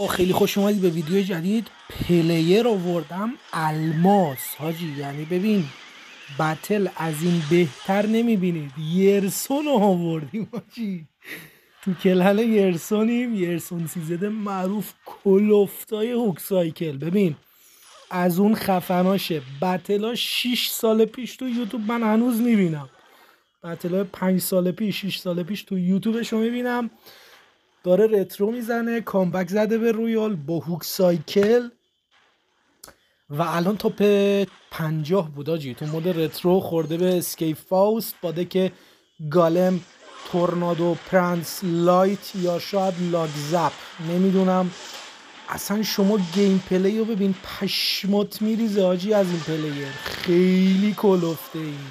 خیلی خوش اومدید به ویدیو جدید. پلیر آوردم الماس حاجی، یعنی ببین بتل از این بهتر نمیبینید. یرسون رو آوردیم حاجی، تو کلن یرسونیم. یرسون سیزده معروف کلوفتای هوک سایکل. ببین از اون خفناشه. بتلا 6 سال پیش تو یوتیوب من هنوز میبینم، بتلا 5 سال پیش 6 سال پیش تو یوتیوبش رو میبینم. داره رترو میزنه، کامبک زده به رویال با هوک سایکل و الان توپ 50 بود آجی. تو مود رترو خورده به اسکیپ فاوست با دک گالم، تورنادو، پرنس لایت یا شاید لاگزپ، نمیدونم. اصلا شما گیم پلی رو ببین، پشمات میریزه آجی از این پلیر. خیلی کلفته این،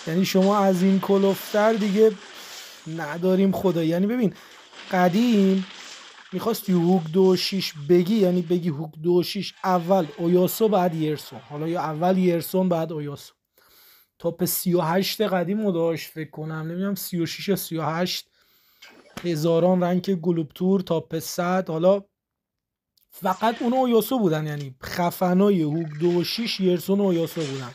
یعنی شما از این کلفتر دیگه نداریم خدا. یعنی ببین قدیم میخواستی هوک 2.6 بگی، یعنی بگی هوک 2.6 اول اویاسو بعد یرسون، حالا یا اول یرسون بعد اویاسو. تاپ 38 قدیم رو داشت فکر کنم، نمیدونم 36 یا 38 هزاران رنگ گلوب تور تاپ 100. حالا فقط اون اویاسو بودن، یعنی خفنای هوک 2.6 یرسون و اویاسو بودن.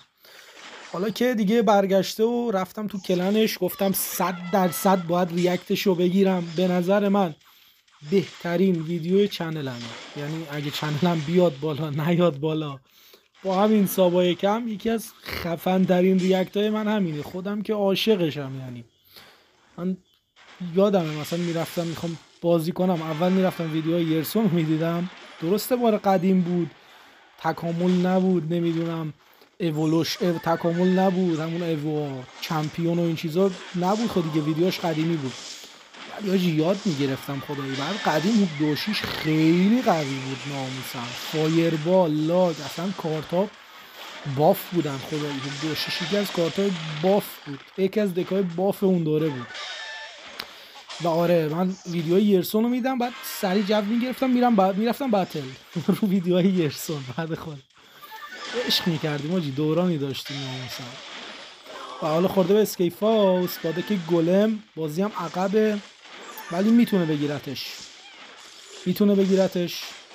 حالا که دیگه برگشته و رفتم تو کلنش، گفتم 100% باید ریاکتشو بگیرم. به نظر من بهترین ویدیو چنلمه، یعنی اگه چنلم بیاد بالا نیاد بالا با همین سابای کم یکی از خفن ترین ریاکت های من همینه. خودم که عاشقشم. یعنی من یادمه مثلا میرفتم میخوام بازی کنم، اول میرفتم ویدیو یرسون میدیدم. درسته بار قدیم بود، تکامل نبود، نمیدونم تکامل نبود، همون ایو چمپیون و این چیزا نبود. خود دیگه ویدیوش قدیمی بود، ولی یاد میگرفتم خدایی. بعد قدیم هوک 2.6 خیلی قوی بود ناموسم. فایربال، لاگ، اصلا کارتا باف بودن خدایی. هوک 2.6 یکی از کارتای باف بود، یکی از دکای باف اون دوره بود. و آره من ویدیوهای یرسون رو میدم، بعد سریع جو میگرفتم میرفتم بتل رو ویدیوهای یرسون. بعد خود عشق میکردیم آجی، دورانی داشتیم ناموسم. و حالا خورده به اسکیپ فاوست با دک گلم، بازی هم عقبه ولی میتونه بگیرتش.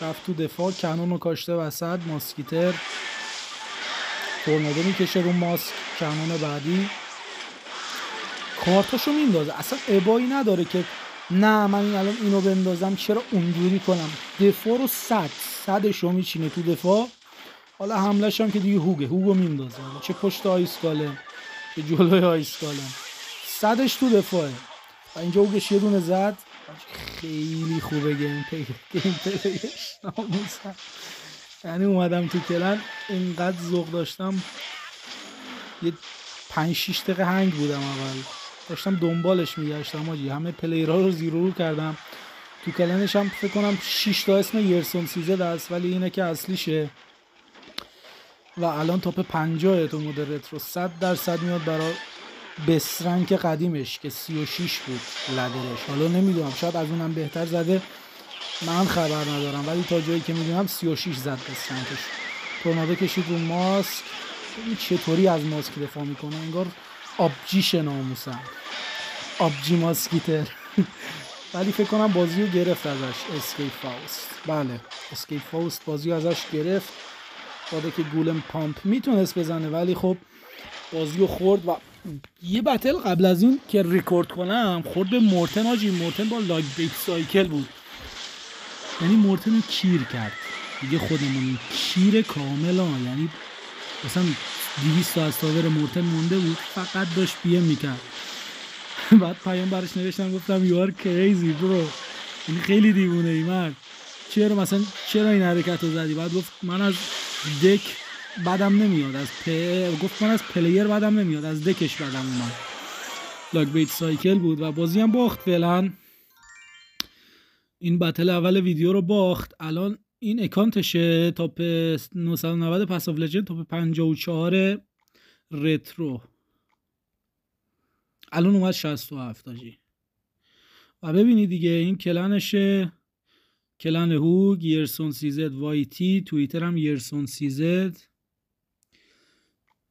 رفت تو دفاع، کنون رو کاشته وسط، ماسکیتر تورنادو میکشه رو ماسک، کنون بعدی کارتاشو میندازه. اصلا ابایی نداره که نه من الان اینو بندازم چرا اونجوری کنم. دفاع رو صدشو میچینه تو دفاع. حالا حملش هم که دیگه هوگو میندازه، چه پشت آیسکاله چه جلوی آیسکاله، صدش تو دفاعه. و اینجا هوگش یه دونه زد. خیلی خوبه گیم پلیش ناموسم. یعنی اومدم تو کلن اینقدر ذوق داشتم، یه 5-6 دقیقه هنگ بودم. اول داشتم دنبالش میگشتم آجی، همه پلیرها رو زیرو کردم. تو کلنش هم فکر کنم 6 تا اسم یرسون سیزده است، ولی اینه که اصلیشه. و الان تاپ 50 تو مود رترو 100% میاد برای بسرنک قدیمش که 36 بود لدرش. حالا نمیدونم شاید از اونم بهتر زده، من خبر ندارم، ولی تا جایی که میدونم 36 زد بسرنکش. تورنادو کشید رو ماسک. ببین چطوری از ماسک دفاع میکنه، انگار آبجیشه ناموسم، آبجی ماسکیتر. ولی فکر کنم بازی رو گرفت ازش اسکیپ فاوست. بله اسکیپ فاوست بازی رو ازش گرفت. باده که گولم پامپ میتونست بزنه، ولی خب بازی رو خورد. و یه بتل قبل از این که ریکورد کنم خورد به مورتن آجی. مورتن با لاگ بیت سایکل بود، یعنی مورتن رو کیر کرد دیگه. خودمون کیر کاملا، یعنی مثلا 200 تا از ساور مورتن مونده بود، فقط داشت پیم میکرد. بعد پیام برش نوشتم گفتم you are crazy bro، یعنی خیلی دیوونه ای مرد، چرا این حرکت رو زدی؟ بعد گفت من از دک بدم نمیاد، گفت من از پلیر بدم نمیاد، از دکش بدم اومد. لاگ بیت سایکل بود و بازی هم باخت. فعلا این بتل اول ویدیو رو باخت. الان این اکانتشه، تاپ 990 پس آف لجند، تاپ 54 رترو، الان اومد 67 آجی. و ببینید دیگه این کلنشه، کلن هوگ یرسون سیزد وایتی، توییتر هم یرسون سیزد.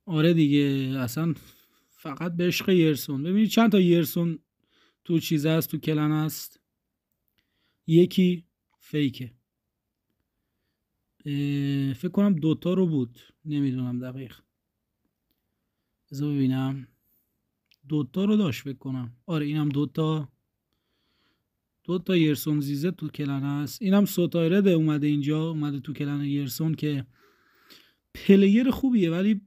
آره دیگه اصلا فقط به عشق یرسون. ببینید چند تا یرسون تو چیز هست، تو کلن هست. یکی فیکه. فکر کنم دوتا رو بود، نمیدونم دقیق، بذار ببینم. دوتا رو داشت فکر کنم. آره اینم دوتا یرسون زیزه تو کلن هست. اینم سوتایرده اومده اینجا، اومده تو کلن یرسون که پلیر خوبیه ولی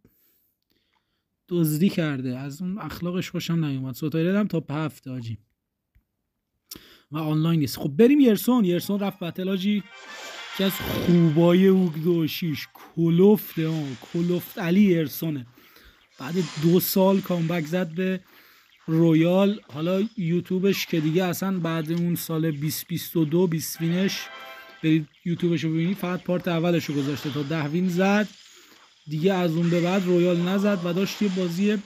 دزدی کرده، از اون اخلاقش خوشم نیومد. سوتایرد هم تاپ 7 آجی و آنلاین نیست. خب بریم یرسون رفت بتل آجی، که از خوبای اوگ 26 کلفت علی یرسونه. بعد 2 سال کامبک زد به رویال. حالا یوتیوبش که دیگه اصلا بعد اون سال 2022 20 وینش برید یوتیوبش رو ببینید، فقط پارت اولش رو گذاشته تا 10 وین زد دیگه. از اون به بعد رویال نزد و داشت یه بازی،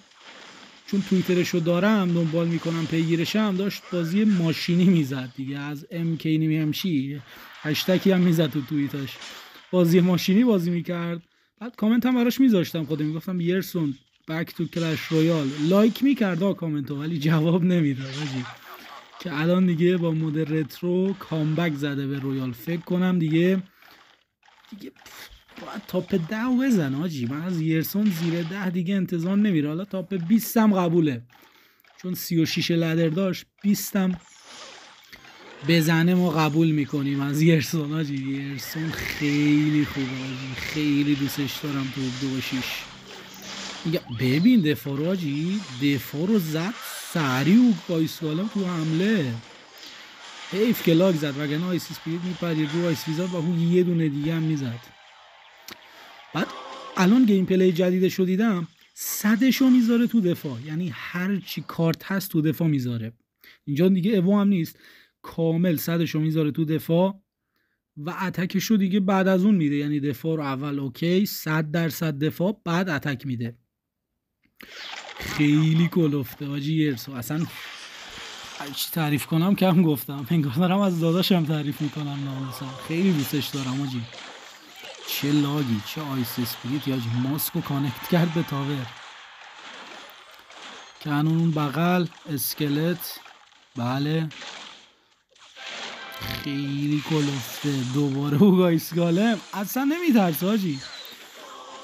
چون توییترش رو دارم دنبال میکنم پیگیرشم، داشت بازی ماشینی میزد دیگه، از MK نمیمشی هشتکی هم میزد تو توییتاش، بازی ماشینی بازی میکرد. بعد کامنت هم براش میذاشتم، خودم میگفتم یرسون بک تو کلش رویال، لایک میکرد کامنتو ولی جواب نمیداد که الان دیگه با مود رترو کامبک زده به رویال. فکر کنم دیگه باید تاپ 10 بزن آجی. من از یرسون زیر 10 دیگه انتظار نمیره. حالا تاپ 20 هم قبوله، چون 36 لدر داشت، 20 هم بزنه ما قبول میکنیم از یرسون آجی. یرسون خیلی خوبه آجی، خیلی دوستش دارم تو 2-6. ببین دفاع رو آجی، دفاع رو زد سریع و گایسکالم تو حمله. حیف که لاگ زد وگرنه آیس اسپریت میپرید رو آیس ویزاد و اون یه دونه دیگه هم میزد. بعد الان گیم پلی جدیدشو دیدم، صدشو میذاره تو دفاع، یعنی هر چی کارت هست تو دفاع میذاره. اینجا دیگه اوو هم نیست، کامل صدشو میذاره تو دفاع و اتکشو دیگه بعد از اون میده، یعنی دفاع رو اول اوکی 100% دفاع، بعد اتک میده. خیلی کلفته آجی یرسو، اصلا چی تعریف کنم کم گفتم، انگار دارم از داداشم تعریف میکنم ناموسم. خیلی دوستش دارم آجی. چه لاگی، چه آیس اسپریت یا ماسکو کانکت کرد به تاور. کنون اون بغل اسکلت، بله خیلی کلفته. دوباره او گایسگالم اصلا نمیترسه آجی،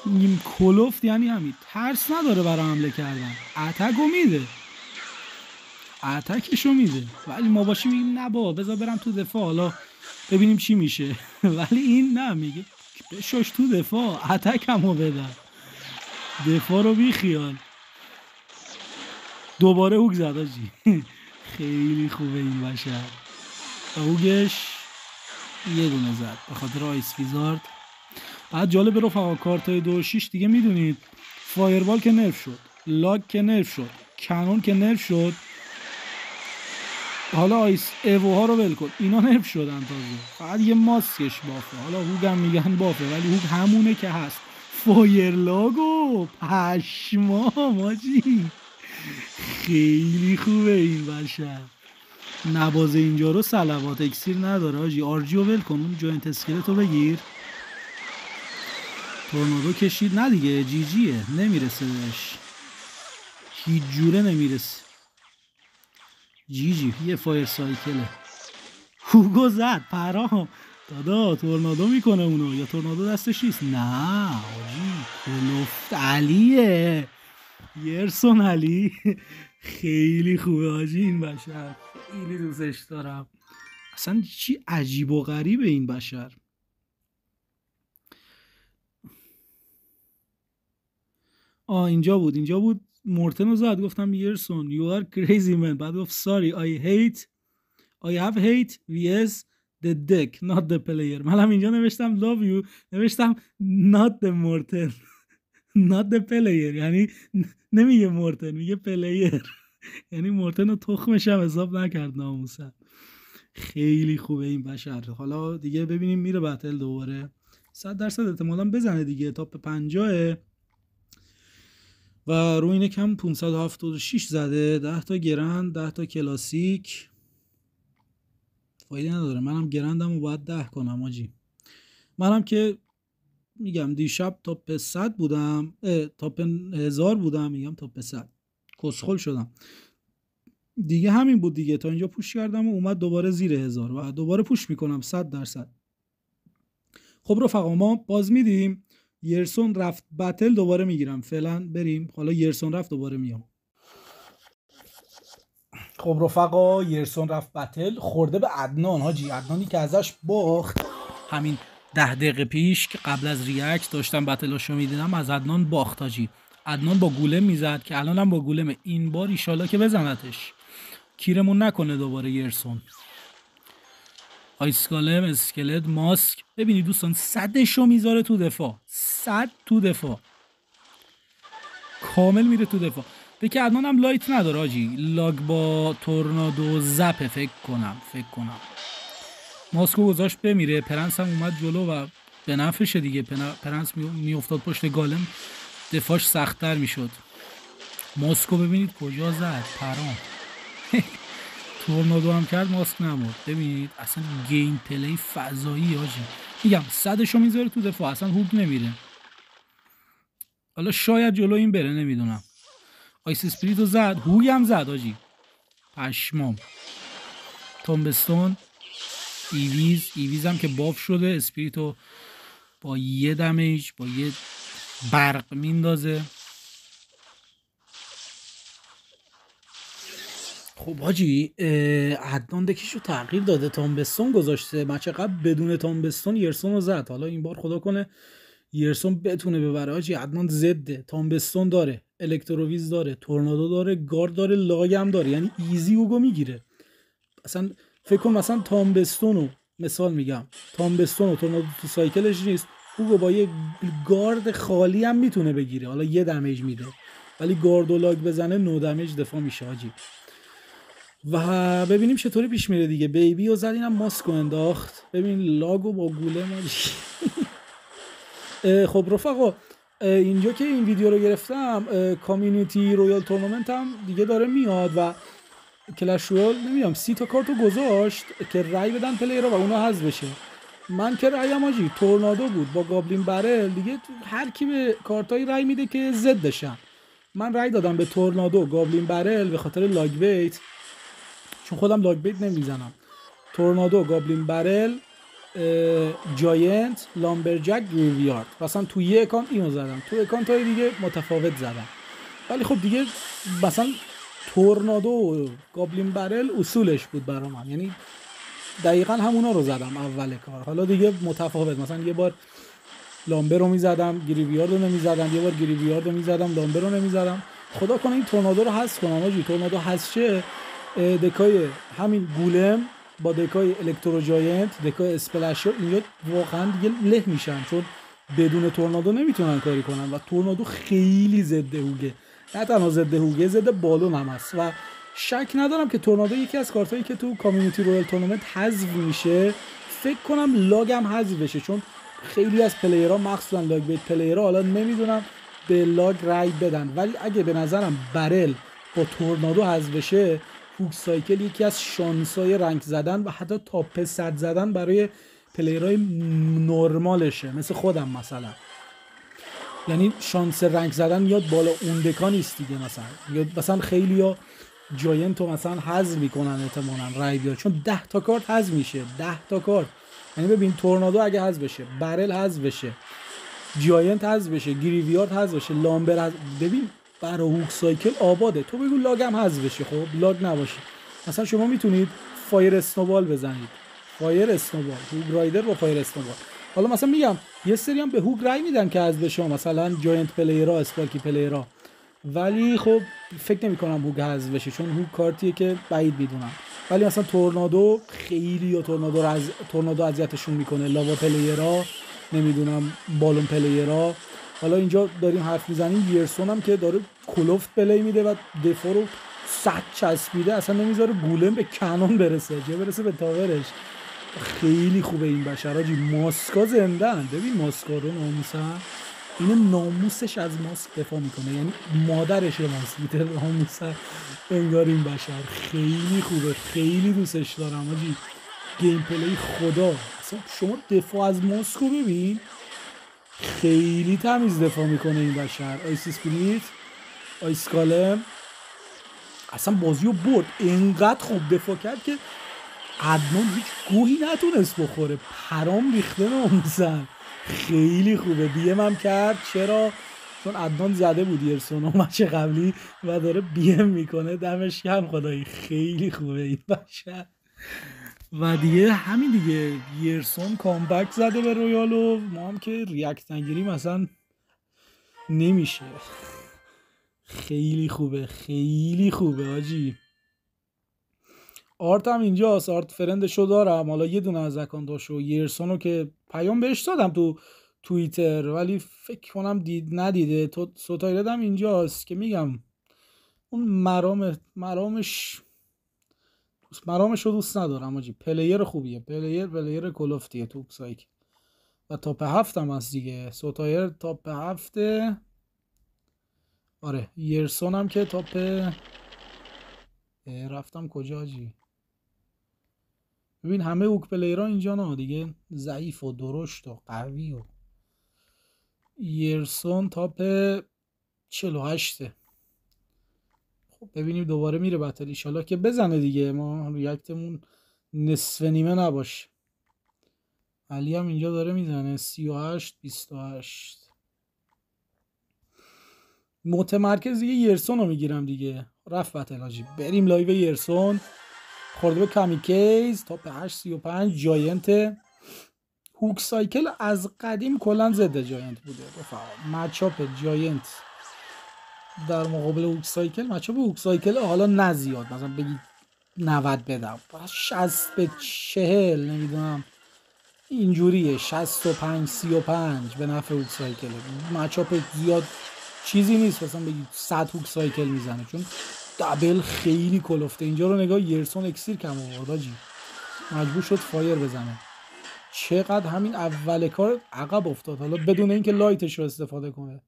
نیم کلفت یعنی همین، ترس نداره برای حمله کردن، اتکو میده، اتکشو میده. ولی ما باشیم میگیم نه بابا بذار برم تو دفاع حالا ببینیم چی میشه. ولی این نه، میگه بشاش تو دفاع اتکمو بدن، دفاع رو بی خیال. دوباره هوک زد آجی. خیلی خوبه این بشر و هوگش یه دونه زد به خاطر آیس ویزارد. بعد جالب رفقا کارتای 2-6 دیگه میدونید، فایربال که نرف شد، لاگ که نرف شد، کنون که نرف شد، حالا آیس ایوها رو ول کن، اینا نرف شدن تازه، فقط یه ماسکش بافه. حالا هوگ هم میگن بافه ولی هوگ همونه که هست. فایر لاگو پشمام آجی، خیلی خوبه این بشر. نبازه اینجا رو صلوات، اکسیر نداره آجی. آرجیو ول کن، اون جوینت اسکلتو بگیر. تورنادو کشید، نه دیگه جی جیه، نمیرسه بهش هیچ جوره، نمیرسه. جی جی یه فایر سایکله. هوگو زد پرام دادا، تورنادو میکنه اونو، یا تورنادو دستش نیست؟ نه آجی کلفت علیه، یرسون علی. خیلی خوبه آجی این بشر، خیلی دوستش دارم. اصلا چی عجیب و غریبه این بشر. اینجا بود مورتنو زد، گفتم یرسون you are crazy man. بعد گفت sorry I have hate vs the deck not the player. منم اینجا نوشتم love you، نوشتم not the morten not the player، یعنی نمیگه مورتن میگه پلیر. یعنی مورتن رو تخمش هم حساب نکرد ناموسن. خیلی خوبه این بشر. حالا دیگه ببینیم میره بتل دوباره، 100% احتمالا بزنه دیگه، تاپ 50 و رو اینه کم 576 زده، 10 تا گرند 10 تا کلاسیک، فایده نداره. منم گرندم رو باید 10 کنم آجی. منم که میگم دیشب تاپ 100 بودم، تاپ 1000 بودم، میگم تاپ 100 کسخل شدم. دیگه همین بود دیگه. تا اینجا پوش کردم و اومد دوباره زیر 1000 و دوباره پوش میکنم 100%. خب رفقا ما باز میدیم. یرسون رفت بتل دوباره میگیرم. فعلا بریم. حالا یرسون رفت دوباره میام. خب رفقا یرسون رفت بتل خورده به عدنان حاجی. عدنانی که ازش باخت همین 10 دقیقه پیش که قبل از ریاکت داشتم بتلاشو میدیدم، از عدنان باخت حاجی. عدنان با گولم میزد که الانم با گولم. این بار ایشالا که بزنتش، کیرمون نکنه دوباره یرسون. آیسکالم، اسکلت، ماسک. ببینید دوستان 100شو میذاره تو دفاع. 100 تو دفاع کامل میره تو دفاع. فکر عدنان هم لایت نداره آجی. لاگ با تورنادو زپه فکر کنم. ماسکو گذاشت بمیره. پرنس هم اومد جلو و به نفعشه دیگه. پرنس میافتاد پشت گالم، دفاعش سخت‌تر میشد. ماسکو ببینید کجا زد، پرام. تورنادو هم کرد، ماسک نمورد. ببینید اصلا گیم پلی فضایی آجی. میگم 100شو میذاره تو دفاع، اصلا هوگ نمیره. حالا شاید جلو این بره، نمیدونم. آیس اسپریتو زد، هوگ هم زد آجی. پشمام. تومبستون، ایویز هم که باف شده. اسپریتو با یه دمیج، با یه برق میندازه. خب حاجی عدنان دکیشو تغییر داده. تامبستون گذاشته. مچ قبل بدون تامبستون یرسون رو زد. حالا این بار خدا کنه یرسون بتونه ببره حاجی. عدنان زده. تامبستون داره، الکتروویز داره، تورنادو داره، گارد داره، لاگ هم داره. یعنی ایزی اوگو میگیره. اصلا فکر کن مثلا تامبستونو مثال میگم، تامبستونو تورنادو تو سایکلش نیست، اوگو با یه گارد خالی هم میتونه بگیره. حالا یه دمیج میده ولی گارد و لاگ بزنه 9 دمیج دفاع میشه حاجی. و ببینیم چطوری پیش میره دیگه. بیبی و زد، اینم ماسکو انداخت. ببین لاگو با گوله ماجی. خب رفقا اینجا که این ویدیو رو گرفتم کامیونیتی رویال تورنمنت هم دیگه داره میاد و کلش رویال نمیدونم 30 تا کارتو گذاشت که رای بدن پلیرها و اونا حذف بشه. من که رایم آجی تورنادو بود با گابلین برل دیگه. هر کی به کارتای رای میده که ضدشن. من رای دادم به تورنادو، گابلین برل به خاطر لاگ بیت، چون خودم لاگ بیت نمیزنم. تورنادو، گابلین برل، جاینت، لامبرجک، گریویارد. مثلا تو یه اکانت اینو زدم، تو اکانت های دیگه متفاوت زدم. ولی خب دیگه مثلا تورنادو و گابلین برل اصولش بود برا من، یعنی دقیقا همونا رو زدم اول کار. حالا دیگه متفاوت، مثلا یه بار لامبر رو میزدم گریویارد رو نمیزدم، یه بار گریویارد رو میزدم لامبر رو نمیزدم. خدا کنه این تورنادو رو حذف کنم آجی. تورنادو حذف شه دکای همین گولم با دکای الکترو جاینت، دکای اسپلشر، اینجا واقعا دیگه له میشن، چون بدون تورنادو نمیتونن کاری کنن و تورنادو خیلی ضد هوگه. نه تنها ضد هوگه، ضد بالون هم هست و شک ندارم که تورنادو یکی از کارتایی که تو کامیونیتی رویال تورنمنت حذف میشه. فکر کنم لاگ هم حذف بشه، چون خیلی از پلیرها مخصوصا لاگ بیت پلیرها حالا نمیدونم به لاگ رای بدن، ولی اگه به نظرم برل با تورنادو حذف بشه، هوک سایکل یکی از شانسای رنگ زدن و حتی تاپ 100 زدن برای پلیرهای نرمالشه مثل خودم مثلا. یعنی شانس رنگ زدن یاد بالا اون دکا نیست دیگه. مثلا خیلی ها جاینتو مثلا حذف میکنن احتمالاً رای بیاد، چون 10 تا کارت حذف میشه. 10 تا کارت، یعنی ببین تورنادو اگه حذف بشه، برل حذف بشه، جاینت حذف بشه، گریویارد حذف بشه، لامبر حذف، ببین برای هوک سایکل آباده. تو بگو لاگ هم حذف بشه، خب لاگ نباشه. مثلا شما میتونید فایر اسنوبال بزنید، فایر اسنوبال، هوک رایدر با فایر اسنوبال. حالا مثلا میگم یه سری هم به هوک رای میدن که حذف بشه، مثلا جاینت پلیرها، اسپارکی پلیرها، ولی خب فکر نمی کنم هوک حذف بشه، چون هوک کارتیه که بعید میدونم. ولی مثلا تورنادو خیلی، یا تورنادو اذیتشون میکنه، لاوا پلیرها، نمیدونم بالون پلیرها. حالا اینجا داریم حرف میزنیم یرسون هم که داره کلوفت پلی میده و دفاع رو 100 چسبیده، اصلا نمیذاره گولم به کنون برسه، چه برسه به تاورش. خیلی خوبه این بشر حاجی. ماسکا زندن، ببین ماسکا رو ناموسن، این ناموسش از ماسک دفاع میکنه، یعنی مادرش ماسک میده ناموسن انگار. این بشر خیلی خوبه، خیلی دوستش دارم حاجی. گیم پلی خدا. اصلا شما دفاع از ماسکو ببین، خیلی تمیز دفاع میکنه این بشر. آیس اسپریت، آیس کالم، اصلا بازی رو برد، اینقدر خوب دفاع کرد که عدنان هیچ گوهی نتونست بخوره، پرام ریخته ناموسن. خیلی خوبه، بیم هم کرد. چرا؟ چون عدنان زده بود یرسون و مچ قبلی و داره بیم میکنه. دمش گرم خدایی، خیلی خوبه این بچه. و دیگه همین دیگه، یرسون کامبک زده به رویال و ما هم که ریاکت نگیریم اصلا نمیشه. خیلی خوبه، خیلی خوبه آجی. آرت هم اینجاست، آرت فرندشو دارم، حالا یه دونه از اکانتاشو. یرسونو که پیام بهش دادم تو توییتر ولی فکر کنم ندیده. تو سوتایرد هم اینجاست که میگم اون مرامش رو دوست ندارم آجی. پلیر خوبیه، پلیر کلوفتیه تو سایک و تاپ 7 هم هست دیگه. سوتایر تاپ 7. آره یرسون هم که تاپ، رفتم کجا آجی؟ ببین همه اوک پلیرها اینجا نه دیگه، ضعیف و درشت و قوی. و یرسون تاپ 48. خب ببینیم دوباره میره بتل، ایشالله که بزنه دیگه، ما ریاکتمون نصف نیمه نباشه. علی هم اینجا داره میزنه 38-28. متمرکز دیگه یرسون رو میگیرم دیگه. رفت بتل آجی، بریم لایو یرسون. خورده به کامیکیز تاپ 8-35. جاینت هوک سایکل از قدیم کلن زده جاینت بوده. مچاپ جاینت در مقابل هوک سایکل، مچاپ هوک سایکل حالا نزیاد، مثلا بگی 90 بدم، 60-40 نمیدونم اینجوریه، 65-35 به نفع هوک سایکل. مچاپ زیاد چیزی نیست مثلا بگی 100 هوک سایکل میزنه، چون دبل خیلی کلفته. اینجا رو نگاه، یرسون اکسیر کم آورد آجی، مجبور شد فایر بزنه. چقدر همین اول کار عقب افتاد، حالا بدون اینکه لایتش رو استفاده کنه.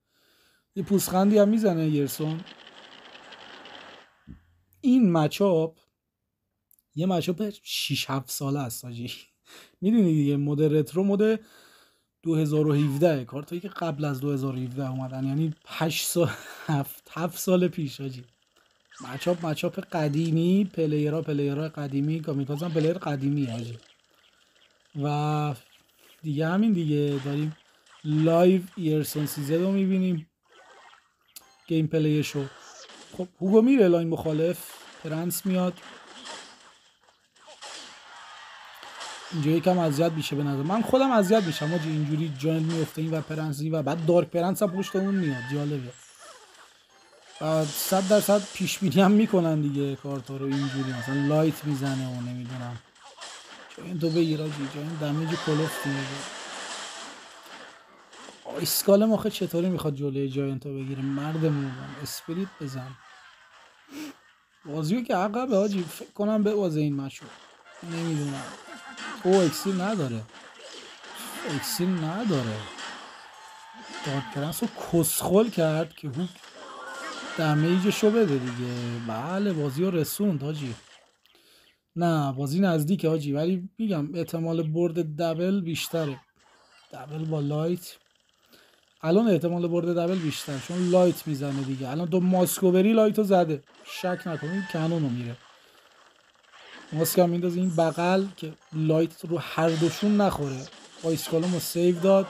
یه پوسخندی هم میزنه یرسون. این مچاپ یه مچاپ 6-7 ساله است آجی. میدونی دیگه، مد رترو مد 2017 کارتایی که قبل از 2017 اومدن، یعنی 8 سال 7 سال پیش آجی. مچاپ قدیمی، پلیرها قدیمی، کامیکاز هم پلیر قدیمی آجی. و دیگه همین دیگه، داریم لایو یرسون سیزد رو میبینیم گیم پلیشو. خب هوگو میره لاین مخالف، پرنس میاد اینجا، یکم اذیت میشه به نظر من. خودم اذیت میشم آجی اینجوری جاینت میفته این و پرنسی و بعد دارک پرنس هم پشت اون میاد. جالبه. 100% پیش بینی هم میکنن دیگه کارتا رو اینجوری، مثلا لایت میزنه و نمیدونم جاینت تو بگیر آجی، جاینت دمیج کلوفتی میده. اسکال ماخه چطوری میخواد جلوی جاینت رو بگیره؟ مردمون اسپریت بزن. بازیو که عقبه آجی، فکر کنم به بازه این مشو، نمیدونم. او اکسیل نداره، دارک پرنس رو کسخل کرد که هوک دمیجشو بده دیگه. بله بازی رو رسوند آجی. نه بازی نزدیکه آجی، ولی میگم احتمال برد دبل بیشتره. دبل با لایت الان احتمال برد دبل بیشتر، چون لایت میزنه دیگه. الان تو ماسکوبری لایتو زده، شک نکنید کنونو میره. ماسک هم میندازه این بغل که لایت رو هر دوشون نخوره. با اسکالومو سیو داد،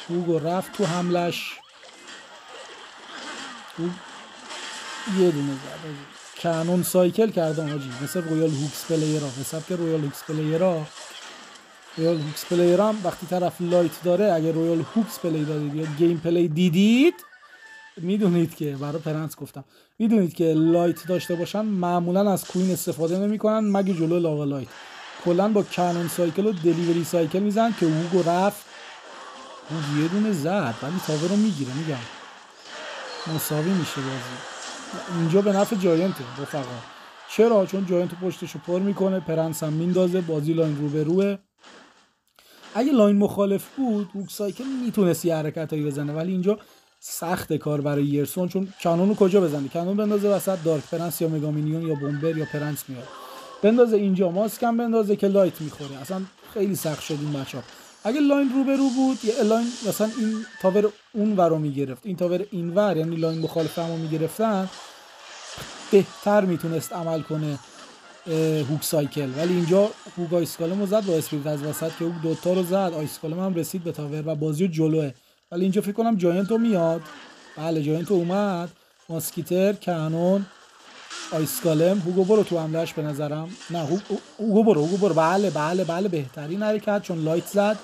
هوگو رفت تو حملش، یه دونه زد. کانون سایکل کردن آجی، مثل رویال هوکس پلیرها. مثل که رویال هوکس پلیرها هم وقتی طرف لایت داره، اگه رویال هوکس پلی دادید یا گیم پلی دیدید میدونید که، برای پرنس گفتم، میدونید که لایت داشته باشن معمولا از کوین استفاده نمیکنن مگه جلو لاوا لایت. کلا با کانون سایکل و دلیوری سایکل میزنن که هوگو رفت، یه دونه زد ولی تاور رو میگیره. میگم مساوی میشه بازی. اینجا به نفع جاینته رفقا. چرا؟ چون جاینت پشتشو پر میکنه، پرنس هم میندازه، بازی لاین رو به روه. اگه لاین مخالف بود هوک سایکل میتونست یه حرکتایی بزنه، ولی اینجا سخت کار برای یرسون، چون کانونو کجا بزنه؟ کانون بندازه وسط، دارک پرنس یا مگامینیون یا بومبر یا پرنس میاد، بندازه اینجا، ماسکم بندازه که لایت میخوره. اصلا خیلی سخت شد این بچه‌ها. اگه لاین رو به رو بود، یه لاین مثلا این تاور اون ور رو میگرفت، این تاور این ور، یعنی لاین مخالف همو میگرفتن، بهتر میتونست عمل کنه هوک سایکل، ولی اینجا هوک آیسکالم رو زد با اسپریت از وسط که هوک دوتا رو زد، آیسکالم هم رسید به تاور و بازی رو جلوه. ولی اینجا فکر کنم جاینت رو میاد. بله جاینت اومد، ماسکیتر، کانون، آیسکالم. هوگو برو تو حملهش به نظرم. نه هوگو برو. بله بهترین حرکت، چون لایت زد.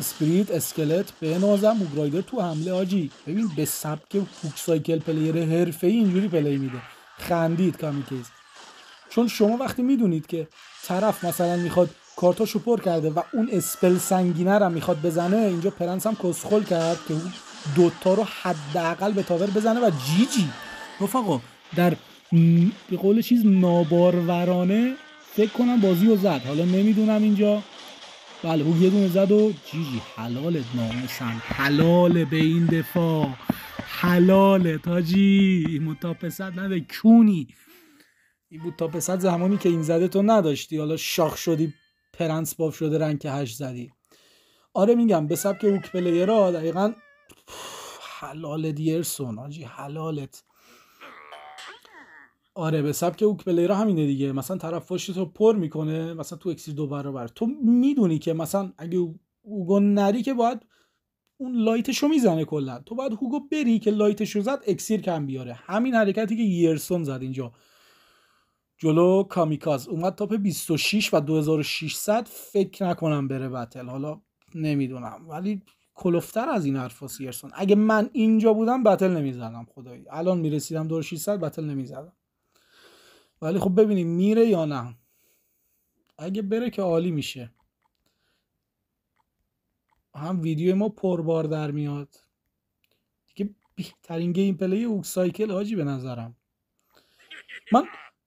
اسپریت، اسکلت، به نازم هوگ رایدر تو حمله. آجی ببین به سبک هوک سایکل پلیر حرفه‌ای اینجوری پلی میده. خندید کامیکیز، چون شما وقتی میدونید که طرف مثلا میخواد کارتاشو پر کرده و اون اسپل سنگینه رو میخواد بزنه، اینجا پرنس هم کسخل کرد که اون دوتا رو حداقل به تاور بزنه و جی رفقا در به قول چیز نابارورانه فکر کنم بازی رو زد. حالا نمیدونم اینجا. بله او یه دونه زد و جی حلالت ناموسم، حلاله به این دفاع، حلاله تاجی متاپست نده کونی. این بود تا پسد زمانی که این زده تو نداشتی، حالا شاخ شدی پرنس باف شده رنگ 8 زدی. آره میگم به سبک هوک پلیرها دقیقا. حلال دیرسون آجی حلالت. آره به سبک هوک پلیرها همینه دیگه. مثلا طرف پشت رو پر میکنه مثلا تو اکسیر 2 برابر، تو میدونی که مثلا اگه هوگو نری که باید اون لایتشو میزنه کلا، تو باید هوگو بری که لایتشو زد اکسیر کم بیاره. همین حرکتی که یرسون زد اینجا جلو کامیکاز، اومد تاپ 26 و 2600. فکر نکنم بره بتل، حالا نمیدونم، ولی کلوفتر از این حرفا سیرسون. اگه من اینجا بودم بتل نمیزدم خدایی، الان میرسیدم 2600 بتل نمیزدم. ولی خب ببینیم میره یا نه. اگه بره که عالی میشه، هم ویدیو ما پربار در میاد دیگه. بهترین گیم پلی هوک سایکل حاجی به نظرم. من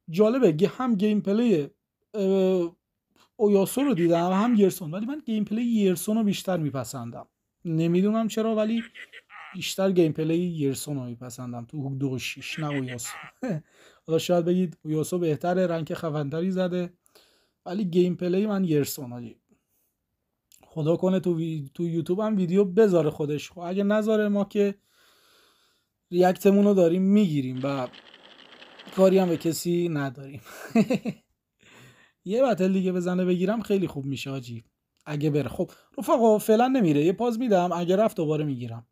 جالبه هم گیم پلی اویاسو رو دیدم هم یرسون، ولی من گیم پلی یرسون رو بیشتر میپسندم. نمیدونم چرا ولی بیشتر گیم پلی یرسون رو میپسندم تو هوک 26 نه اویاسو. حالا شاید بگید اویاسو بهتره، رنگ خفن‌تری زده، ولی گیم پلی من یرسون هاجی. خدا کنه تو یوتیوب هم ویدیو بذاره خودش، خب اگه نذاره ما که ریاکتمون رو داریم میگیریم و کاری هم به کسی نداریم. یه بتل دیگه بزنه بگیرم خیلی خوب میشه حاجی اگه بره. خب رفقا فعلا نمیره، یه پاز میدم، اگه رفت دوباره میگیرم.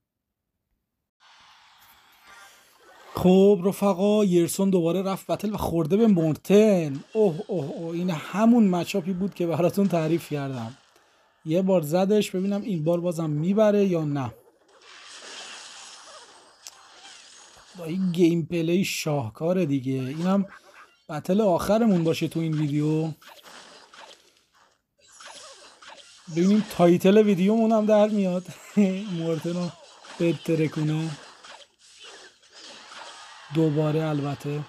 خب رفقا یرسون دوباره رفت بتل و خورده به مورتن. اوه این همون مچاپی بود که براتون تعریف کردم. یه بار زدش، ببینم این بار بازم میبره یا نه. با این گیم پلی شاهکاره دیگه. اینم بتل آخرمون باشه تو این ویدیو. ببینیم تایتل ویدیومون هم در میاد. مورتن رو بهتره کنه دوباره. البته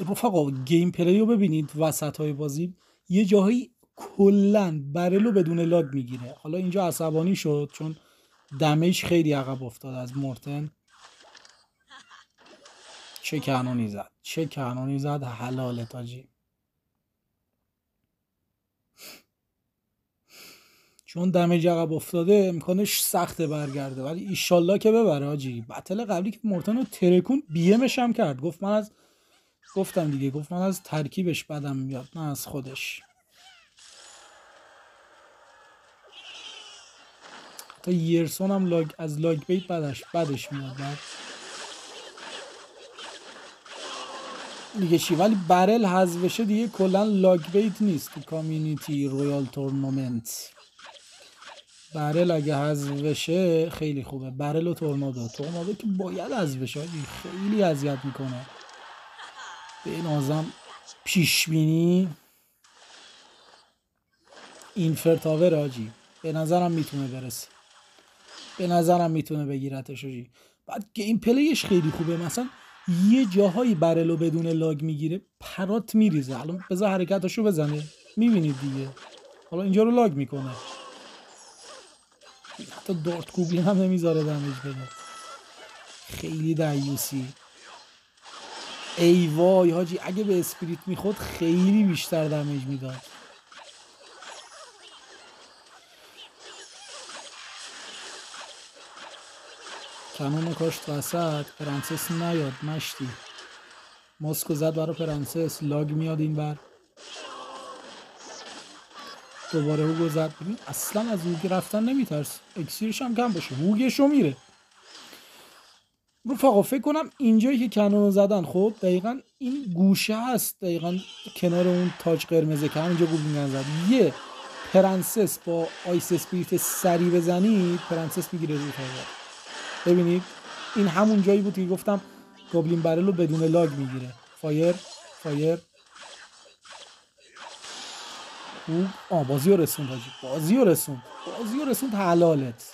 رفقا گیم پلی رو ببینید وسط های بازی یه جاهایی کلن برلو بدون لاگ میگیره. حالا اینجا عصبانی شد چون دمیج خیلی عقب افتاد از مورتن. چه کانونی زد حلاله تاجی. چون دمیج عقب افتاده امکانش سخته برگرده، ولی ایشالله که ببره آجی. بتل قبلی که مورتن رو ترکون بیمش هم کرد، گفت من از ترکیبش بدم میاد نه از خودش. تا یرسون هم از لاگ بیت بدش میاد دیگه چی. ولی برل حذف بشه دیگه کلا لاگ بیت نیست تو کامیونیتی رویال تورنمنت. برل اگه حذف بشه خیلی خوبه. برل و تورنادو که باید حذف بشه، خیلی اذیت میکنه. به نازم پیش بینی اینفرتاور آجی به نظرم میتونه برسه، به نظرم میتونه بگیرتش آجی. بعد گیم پلیش خیلی خوبه، مثلا یه جاهایی برلو بدون لاگ میگیره پرات میریزه. الان بذار حرکتاشو بزنه میبینید دیگه. حالا اینجا رو لاگ میکنه، حتی دارت کوبلین هم نمیذاره دمیج بده. خیلی دیوسی. ای وای حاجی اگه به اسپریت میخورد خیلی بیشتر دمیج میداد. کنون کاشت وسط، پرنسس نیاد مشتی، ماسکو زد برای پرنسس، لاگ میاد این بر، دوباره هوگو زد. ببین اصلا از هوگ رفتن نمیترس، اکسیرش هم کم باشه، هوگشو میره. رفقا فکر کنم اینجایی که کنون زدن، خب دقیقا این گوشه هست، دقیقا کنار اون تاج قرمزه که همینجا گوبلینگن زد، یه پرنسس با آیس اسپریت سری بزنید پرنسس میگیره روی تاور. ببینید این همون جایی بود که گفتم گوبلین برل رو بدون لاگ میگیره. فایر فایر بازی رو رسوند حاجی، بازی رو رسوند حلالت.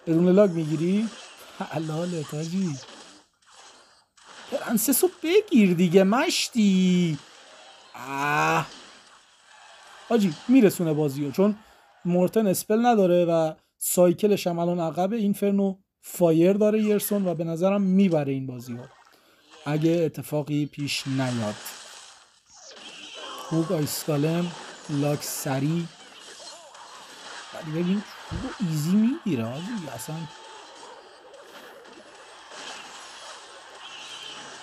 بدون لاگ میگیری حلالت حاجی. پرنسس رو بگیر دیگه مشتی. حاجی میرسونه بازیو، چون مورتن اسپل نداره و سایکلش هم الان عقب. اینفرنو فایر داره یرسون و به نظرم میبره این بازیو اگه اتفاقی پیش نیاد. هوگ آیسکالم لاک سری، ولی ببین هوگو ایزی میگیره حاجی اصلا.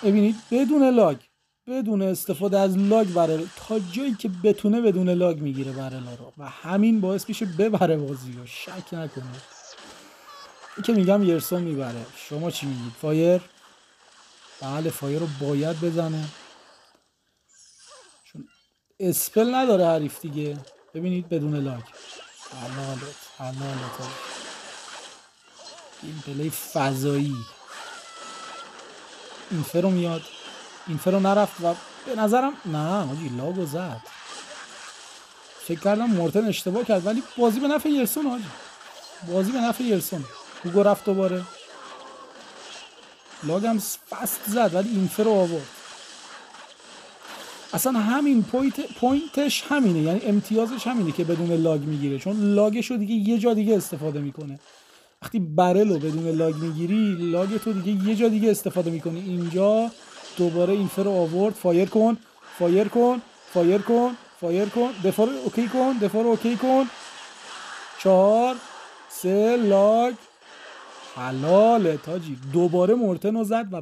ببینید بدون لاگ، بدون استفاده از لاگ برل، تا جایی که بتونه بدون لاگ میگیره برل رو و همین باعث میشه ببره بازیو، شک نکنه. این که میگم یرسون میبره. شما چی میگید؟ فایر؟ بله فایر رو باید بزنه چون اسپل نداره حریف دیگه. ببینید بدون لاگ حلالت این پلی فضایی. اینفرو میاد، اینفرو نرفت و به نظرم نه حاجی لاگو زد. فکر کردم مورتن اشتباه کرد ولی بازی به نفع یرسون حاجی، بازی به نفع یرسون. هوگو رفت دوباره، لاگ هم فست زد ولی اینفرو آورد. اصلا همین پوینتش همینه، یعنی امتیازش همینه که بدون لاگ میگیره، چون لاگش رو دیگه یه جا دیگه استفاده میکنه. وقتی برل رو بدون لاگ میگیری، لاگ تو دیگه یه جا دیگه استفاده میکنی. اینجا دوباره اینفرو آورد. فایر کن فایر کن فایر کن فایر کن، دفاع رو اوکی کن، دفاع رو اوکی کن. 4 3 لاگ حلاله تاجی. دوباره مورتن رو زد و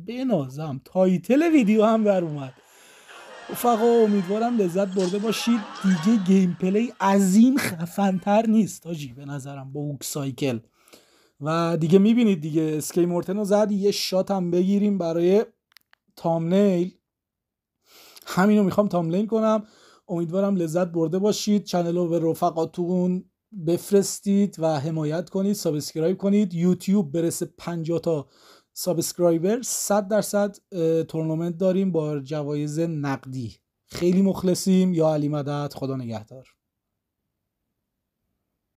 بنازم تایتل ویدیو هم در اومد. رفقا امیدوارم لذت برده باشید. دیگه گیم پلی از این خفن‌تر نیست حاجی به نظرم با هوگ سایکل. و دیگه میبینید دیگه اسکی مورتن رو زد. یه شات هم بگیریم برای تامنیل، همینو میخوام تامنیل کنم. امیدوارم لذت برده باشید. چنل رو به رفقاتون بفرستید و حمایت کنید، سابسکرایب کنید. یوتیوب برسه 50 تا سابسکرایبر 100% تورنمنت داریم با جوایز نقدی. خیلی مخلصیم. یا علی مدد، خدا نگهدار.